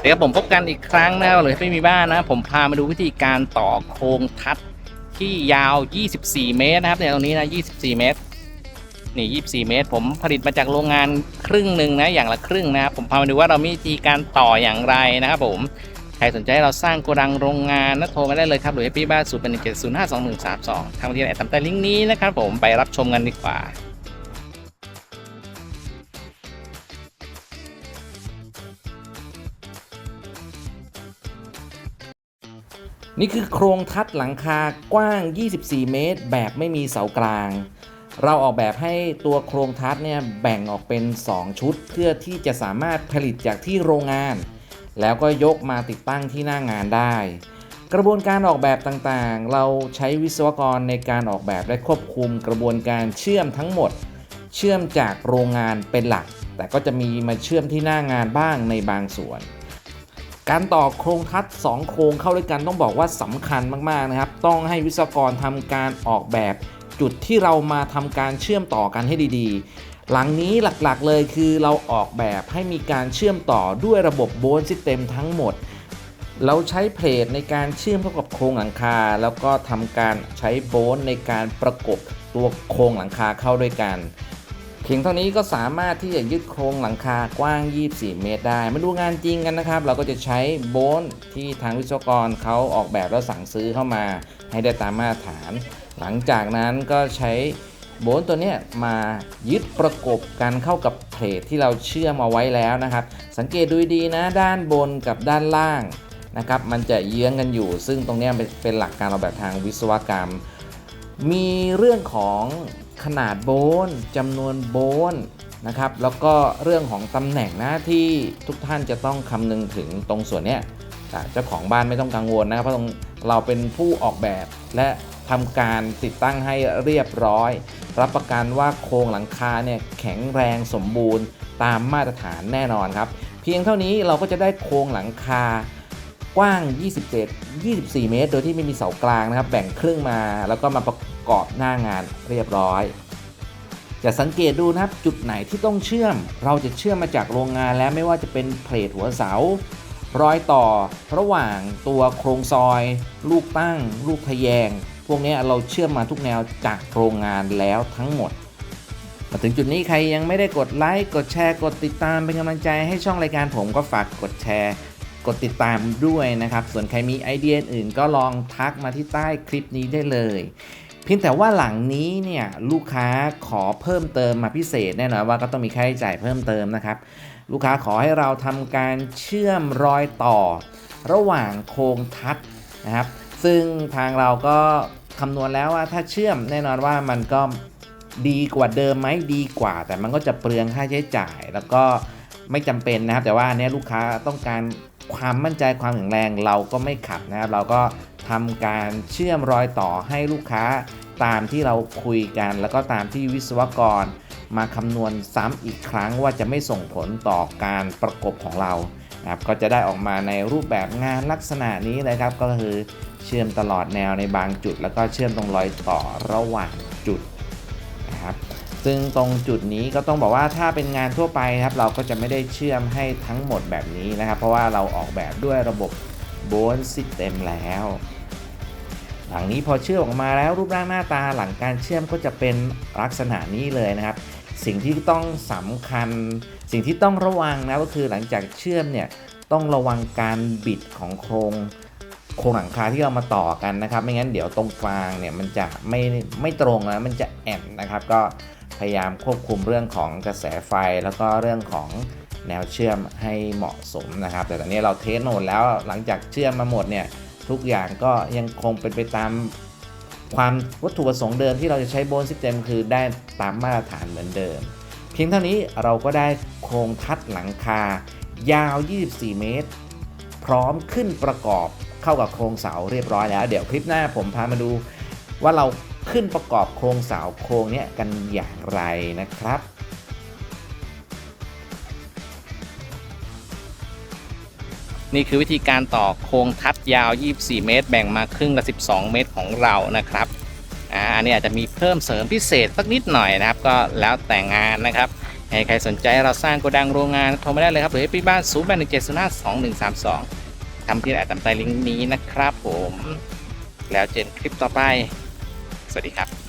เดี๋ยวผมพบกันอีกครั้งนะเลยไม่มีบ้านนะผมพามาดูวิธีการต่อโครงทัดที่ยาว24เมตรนะครับเนี่ยตรงนี้นะ24เมตรนี่24เมตรผมผลิตมาจากโรงงานครึ่งหนึ่งนะอย่างละครึ่งนะครับผมพามาดูว่าเรามีวิธีการต่ออย่างไรนะครับผมใครสนใจเราสร้างโกดังโรงงานนะโทรมาได้เลยครับหรือให้พี่บ้าน0 8 1 7 0 5 2 1 3 2ทางวิทยาลัยตามใต้ลิงก์นี้นะครับผมไปรับชมกันดีกว่านี่คือโครงทัดหลังคากว้าง24เมตรแบบไม่มีเสากลางเราออกแบบให้ตัวโครงทัดเนี่ยแบ่งออกเป็น2ชุดเพื่อที่จะสามารถผลิตจากที่โรงงานแล้วก็ยกมาติดตั้งที่หน้างานได้กระบวนการออกแบบต่างๆเราใช้วิศวกรในการออกแบบและควบคุมกระบวนการเชื่อมทั้งหมดเชื่อมจากโรงงานเป็นหลักแต่ก็จะมีมาเชื่อมที่หน้างานบ้างในบางส่วนการต่อโครงทัด2โครงเข้าด้วยกันต้องบอกว่าสำคัญมากๆนะครับต้องให้วิศวกรทำการออกแบบจุดที่เรามาทำการเชื่อมต่อกันให้ดีๆหลังนี้หลักๆเลยคือเราออกแบบให้มีการเชื่อมต่อด้วยระบบโบนซิสเต็มทั้งหมดเราใช้เพลทในการเชื่อมเข้ากับโครงหลังคาแล้วก็ทำการใช้โบนในการประกบตัวโครงหลังคาเข้าด้วยกันเพียงเท่านี้ก็สามารถที่จะยึดโครงหลังคากว้าง24เมตรได้มาดูงานจริงกันนะครับเราก็จะใช้โบนที่ทางวิศวกรเขาออกแบบแล้วสั่งซื้อเข้ามาให้ได้ตามมาตรฐานหลังจากนั้นก็ใช้โบนตัวนี้มายึดประกบกันเข้ากับเพลทที่เราเชื่อมเอาไว้แล้วนะครับสังเกตดูดีนะด้านบนกับด้านล่างนะครับมันจะเยื้องกันอยู่ซึ่งตรงนี้เป็นหลักการออกแบบทางวิศวกรรมมีเรื่องของขนาดโบนจำนวนโบนนะครับแล้วก็เรื่องของตำแหน่งหน้าที่ทุกท่านจะต้องคำนึงถึงตรงส่วนนี้เจ้าของบ้านไม่ต้องกังวลนะครับเพราะเราเป็นผู้ออกแบบและทำการติดตั้งให้เรียบร้อยรับประกันว่าโครงหลังคาเนี่ยแข็งแรงสมบูรณ์ตามมาตรฐานแน่นอนครับเพียงเท่านี้เราก็จะได้โครงหลังคากว้าง24 เมตรโดยที่ไม่มีเสากลางนะครับแบ่งครึ่งมาแล้วก็มาประกอบหน้างานเรียบร้อยจะสังเกตดูนะครับจุดไหนที่ต้องเชื่อมเราจะเชื่อมมาจากโรงงานแล้วไม่ว่าจะเป็นเพลทหัวเสารอยต่อระหว่างตัวโครงซอยลูกตั้งลูกทะแยงพวกนี้เราเชื่อมมาทุกแนวจากโรงงานแล้วทั้งหมดมาถึงจุดนี้ใครยังไม่ได้กดไลค์กดแชร์กดติดตามเป็นกำลังใจให้ช่องรายการผมก็ฝากกดแชร์กดติดตามด้วยนะครับส่วนใครมีไอเดียอื่นก็ลองทักมาที่ใต้คลิปนี้ได้เลยเพียงแต่ว่าหลังนี้เนี่ยลูกค้าขอเพิ่มเติมมาพิเศษแน่นอนว่าก็ต้องมีค่าใช้จ่ายเพิ่มเติมนะครับลูกค้าขอให้เราทำการเชื่อมรอยต่อระหว่างโครงทัดนะครับซึ่งทางเราก็คำนวณแล้วว่าถ้าเชื่อมแน่นอนว่ามันก็ดีกว่าเดิมไหมดีกว่าแต่มันก็จะเปลืองค่าใช้จ่ายแล้วก็ไม่จำเป็นนะครับแต่ว่าอันนี้ลูกค้าต้องการความมั่นใจความแข็งแรงเราก็ไม่ขัดนะครับเราก็ทำการเชื่อมรอยต่อให้ลูกค้าตามที่เราคุยกันแล้วก็ตามที่วิศวกรมาคำนวณซ้ำอีกครั้งว่าจะไม่ส่งผลต่อการประกบของเรานะครับก็จะได้ออกมาในรูปแบบงานลักษณะนี้เลยครับก็คือเชื่อมตลอดแนวในบางจุดแล้วก็เชื่อมตรงรอยต่อระหว่างจุดนะครับซึ่งตรงจุดนี้ก็ต้องบอกว่าถ้าเป็นงานทั่วไปครับเราก็จะไม่ได้เชื่อมให้ทั้งหมดแบบนี้นะครับเพราะว่าเราออกแบบด้วยระบบโบนซิสเต็มแล้วหลังนี้พอเชื่อมออกมาแล้วรูปร่างหน้าตาหลังการเชื่อมก็จะเป็นลักษณะนี้เลยนะครับสิ่งที่ต้องสำคัญสิ่งที่ต้องระวังนะก็คือหลังจากเชื่อมเนี่ยต้องระวังการบิดของโครงหลังคาที่เรามาต่อกันนะครับไม่งั้นเดี๋ยวตรงกลางเนี่ยมันจะไม่ตรงนะมันจะแอนนะครับก็พยายามควบคุมเรื่องของกระแสไฟแล้วก็เรื่องของแนวเชื่อมให้เหมาะสมนะครับแต่ตอนนี้เราเทสหมดแล้วหลังจากเชื่อมมาหมดเนี่ยทุกอย่างก็ยังคงเป็นไปตามความวัตถุประสงค์เดิมที่เราจะใช้โบนซิสเต็มคือได้ตามมาตรฐานเหมือนเดิมเพียงเท่านี้เราก็ได้โครงทัดหลังคายาว24เมตรพร้อมขึ้นประกอบเข้ากับโครงเสาเรียบร้อยแล้วเดี๋ยวคลิปหน้าผมพามาดูว่าเราขึ้นประกอบโครงเสาโครงนี้กันอย่างไรนะครับนี่คือวิธีการต่อโครงทัดยาว24เมตรแบ่งมาครึ่งละ12เมตรของเรานะครับอันนี้อาจจะมีเพิ่มเสริมพิเศษสักนิดหน่อยนะครับก็แล้วแต่งานนะครับ ใครสนใจเราสร้างโกดังโรงงานโทรมาได้เลยครับหรือพี่บ้าน0817052132ทำที่ไหนตามใต้ลิงก์นี้นะครับผมแล้วเจอกันคลิปต่อไปสวัสดีครับ